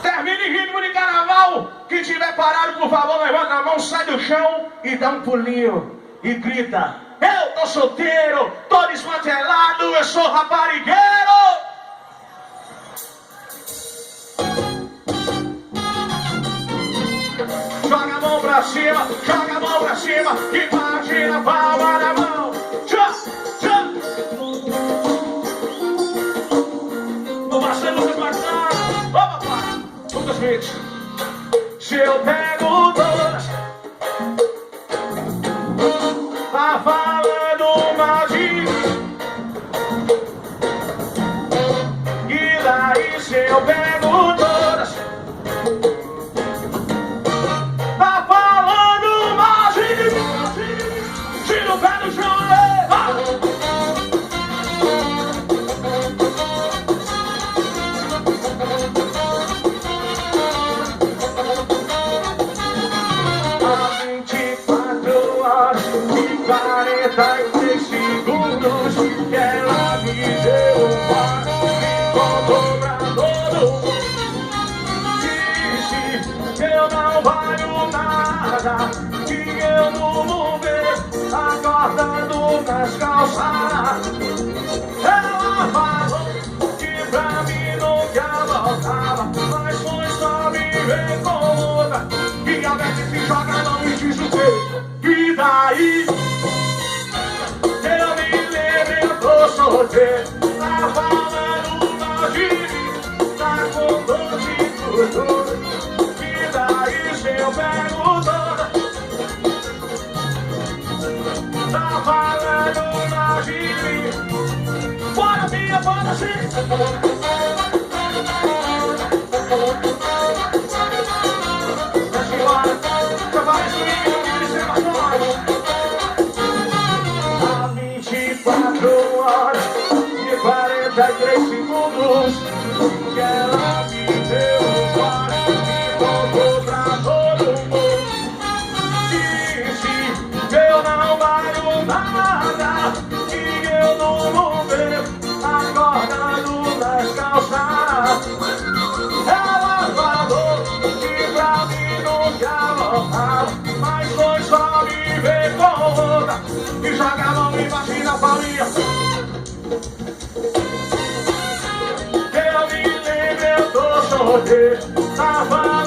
Termine ritmo de carnaval. Quem tiver parado, por favor, levanta a mão, sai do chão e dá um pulinho. E grita: eu tô solteiro, tô desmantelado, eu sou raparigueiro. Joga a mão pra cima, joga a mão pra cima e imagina a palma na mão. Tchá, tchá. Não basta você passar. Ô papai, Lucas Smith. Se eu pego todas, tá falando mal de mim. E daí se eu pego todas, tá falando mal de mim. Tira o pé do chão, há 24 horas e 43 segundos que ela me deu um par e contou pra todo mundo. Disse que eu não valho nada, que eu não vou ver acordando nas calçadas. Ela falou que pra mim nunca voltava, mas foi só me ver com outra. E a vez se joga não me diz o quê? E daí? Eu me lembro, eu tô solteiro. Tá falando mal de mim, tá com dor de tudo. E daí se eu pego toda, tá falando mal de mim. Bora minha, bora sim. Há 24 horas e 43 segundos que ela me deu um par e contou pra todo mundo. Disse que eu não valho nada, que eu não vou ver acordando nas calçadas. Ela falou que pra mim nunca voltava, mas foi só me ver com outra. E joga a mão embaixo da palminha. Eu me lembro, eu tô solteiro. Tava